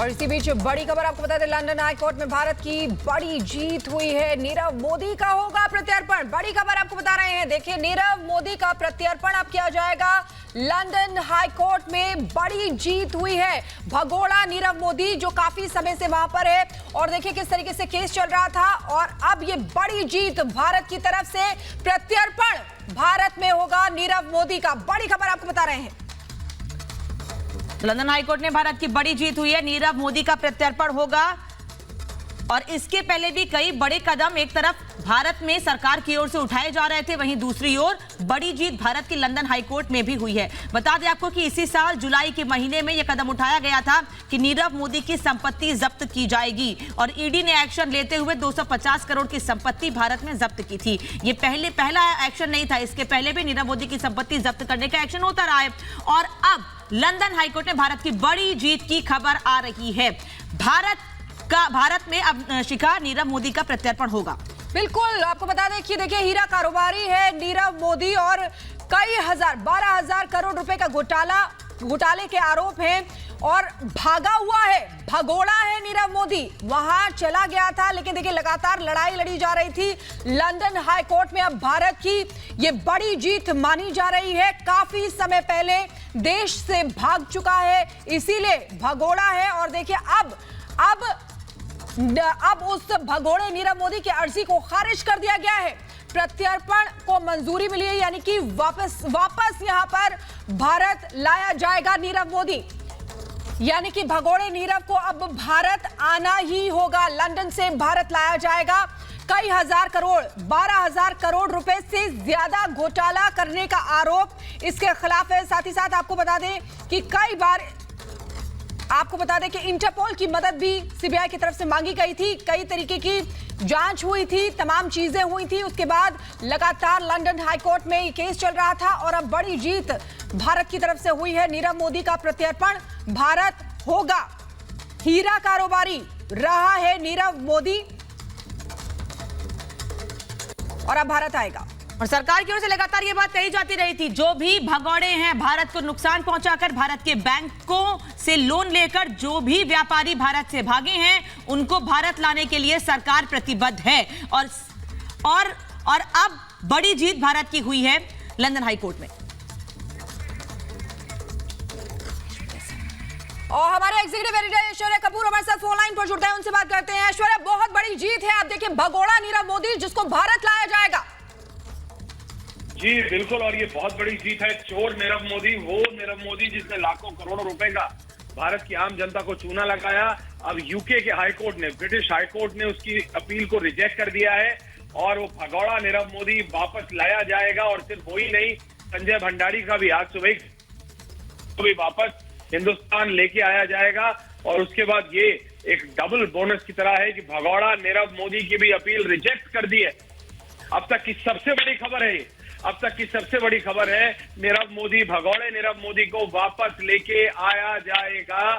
और इसी बीच बड़ी खबर आपको बता दें, लंदन हाई कोर्ट में भारत की बड़ी जीत हुई है। नीरव मोदी का होगा प्रत्यर्पण। बड़ी खबर आपको बता रहे हैं, देखिए नीरव मोदी का प्रत्यर्पण अब किया जाएगा। लंदन हाई कोर्ट में बड़ी जीत हुई है। भगोड़ा नीरव मोदी जो काफी समय से वहां पर है और देखिए किस तरीके से केस चल रहा था और अब ये बड़ी जीत भारत की तरफ से, प्रत्यर्पण भारत में होगा नीरव मोदी का। बड़ी खबर आपको बता रहे हैं। लंदन हाईकोर्ट ने भारत की बड़ी जीत हुई है, नीरव मोदी का प्रत्यर्पण होगा। और इसके पहले भी कई बड़े कदम एक तरफ भारत में सरकार की ओर से उठाए जा रहे थे, वहीं दूसरी ओर बड़ी जीत भारत की लंदन हाईकोर्ट में भी हुई है। बता दें आपको कि इसी साल जुलाई के महीने में यह कदम उठाया गया था कि नीरव मोदी की संपत्ति जब्त की जाएगी और ईडी ने एक्शन लेते हुए 250 करोड़ की संपत्ति भारत में जब्त की थी। ये पहला एक्शन नहीं था, इसके पहले भी नीरव मोदी की संपत्ति जब्त करने का एक्शन होता रहा है। और अब लंदन हाईकोर्ट में भारत की बड़ी जीत की खबर आ रही है। भारत में अब शिखा नीरव मोदी का प्रत्यर्पण होगा। बिल्कुल, आपको बता दें कि देखिए हीरा कारोबारी है नीरव मोदी और कई हजार 12,000 करोड़ रुपए का घोटाले के आरोप हैं और भागा हुआ है, भगोड़ा है नीरव मोदी। वहां चला गया था लेकिन देखिए लगातार लड़ाई लड़ी जा रही थी। लंदन हाई कोर्ट में अब भारत की ये बड़ी जीत मानी जा रही है। काफी समय पहले देश से भाग चुका है, इसीलिए भगोड़ा है। और देखिए अब उस भगोड़े नीरव मोदी की अर्जी को खारिज कर दिया गया है। प्रत्यर्पण को मंजूरी मिली है, यानी कि वापस यहां पर भारत लाया जाएगा नीरव मोदी, यानी कि भगोड़े नीरव को अब भारत आना ही होगा। लंदन से भारत लाया जाएगा। कई हजार करोड़ 12,000 करोड़ रुपए से ज्यादा घोटाला करने का आरोप इसके खिलाफ है। साथ ही साथ आपको बता दें कि इंटरपोल की मदद भी सीबीआई की तरफ से मांगी गई थी। कई तरीके की जांच हुई थी, तमाम चीजें हुई थी। उसके बाद लगातार लंदन हाई कोर्ट में ये केस चल रहा था और अब बड़ी जीत भारत की तरफ से हुई है। नीरव मोदी का प्रत्यर्पण भारत होगा। हीरा कारोबारी रहा है नीरव मोदी और अब भारत आएगा। और सरकार की ओर से लगातार ये बात कही जाती रही थी, जो भी भगौड़े हैं भारत को नुकसान पहुंचाकर, भारत के बैंकों से लोन लेकर जो भी व्यापारी भारत से भागे हैं उनको भारत लाने के लिए सरकार प्रतिबद्ध है। और अब बड़ी जीत भारत की हुई है लंदन हाई कोर्ट में। और हमारे एग्जीक्यूटिव एडिटर ऐश्वर्या कपूर हमारे साथ फोन लाइन पर जुड़ते हैं, उनसे बात करते हैं। ऐश्वर्या, बहुत बड़ी जीत है। आप देखिए भगोड़ा नीरव मोदी जिसको भारत लाया जाएगा। जी बिल्कुल, और ये बहुत बड़ी जीत है। चोर नीरव मोदी, वो नीरव मोदी जिसने लाखों करोड़ों रुपए का भारत की आम जनता को चूना लगाया। अब यूके के हाई कोर्ट ने, ब्रिटिश हाई कोर्ट ने उसकी अपील को रिजेक्ट कर दिया है और वो भगोड़ा नीरव मोदी वापस लाया जाएगा। और सिर्फ वही नहीं, संजय भंडारी का भी आज सुबह तो भी वापस हिंदुस्तान लेके आया जाएगा। और उसके बाद ये एक डबल बोनस की तरह है कि भगोड़ा नीरव मोदी की भी अपील रिजेक्ट कर दी है। अब तक की सबसे बड़ी खबर है, अब तक की सबसे बड़ी खबर है, नीरव मोदी, भगोड़े नीरव मोदी को वापस लेके आया जाएगा।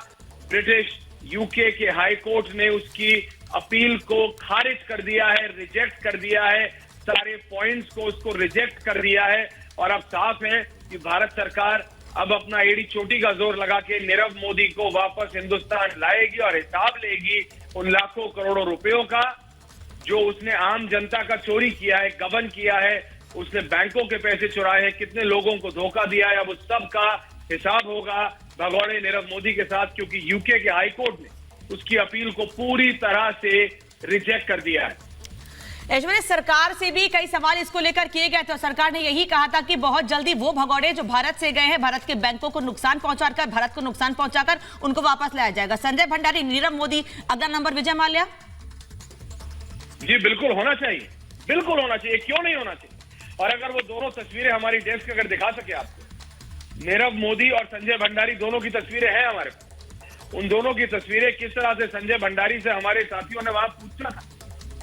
ब्रिटिश यूके के हाई कोर्ट ने उसकी अपील को खारिज कर दिया है, रिजेक्ट कर दिया है, सारे पॉइंट्स को उसको रिजेक्ट कर दिया है। और अब साफ है कि भारत सरकार अब अपना एड़ी चोटी का जोर लगा के नीरव मोदी को वापस हिंदुस्तान लाएगी और हिसाब लेगी उन लाखों करोड़ों रुपयों का जो उसने आम जनता का चोरी किया है, गबन किया है। उसने बैंकों के पैसे चुराए हैं, कितने लोगों को धोखा दिया है। अब उस सब का हिसाब होगा भगोड़े नीरव मोदी के साथ, क्योंकि यूके के हाई कोर्ट ने उसकी अपील को पूरी तरह से रिजेक्ट कर दिया है। ऐश्वर्या, सरकार से भी कई सवाल इसको लेकर किए गए थे। सरकार ने यही कहा था कि बहुत जल्दी वो भगौड़े जो भारत से गए हैं, भारत के बैंकों को नुकसान पहुंचाकर, भारत को नुकसान पहुंचाकर उनको वापस लाया जाएगा। संजय भंडारी, नीरव मोदी, अगला नंबर विजय माल्या। जी बिल्कुल होना चाहिए, बिल्कुल होना चाहिए, क्यों नहीं होना चाहिए। और अगर वो दोनों तस्वीरें हमारी डेस्क अगर दिखा सके आपको, नीरव मोदी और संजय भंडारी दोनों की तस्वीरें हैं हमारे पास। उन दोनों की तस्वीरें किस तरह से संजय भंडारी से हमारे साथियों ने वहां पूछा था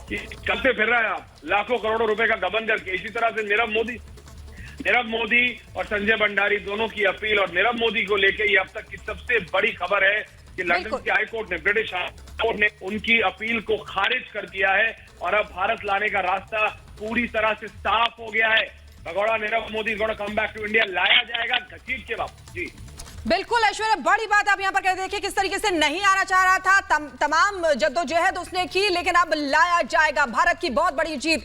कि चलते फिर रहे हैं आप लाखों करोड़ों रुपए का गबन करके, इसी तरह से नीरव मोदी और संजय भंडारी दोनों की अपील और नीरव मोदी को लेकर ये अब तक की सबसे बड़ी खबर है कि लंदन के हाई कोर्ट ने, ब्रिटिश हाई कोर्ट ने उनकी अपील को खारिज कर दिया है और अब भारत लाने का रास्ता पूरी तरह से साफ हो गया है। भगोड़ा Nirav Modi gonna come back to India, लाया जाएगा घसीट के वापस। जी बिल्कुल ऐश्वर्या, बड़ी बात आप यहाँ पर कह देखिए किस तरीके से नहीं आना चाह रहा था, तमाम जद्दोजहद उसने की, लेकिन अब लाया जाएगा। भारत की बहुत बड़ी जीत।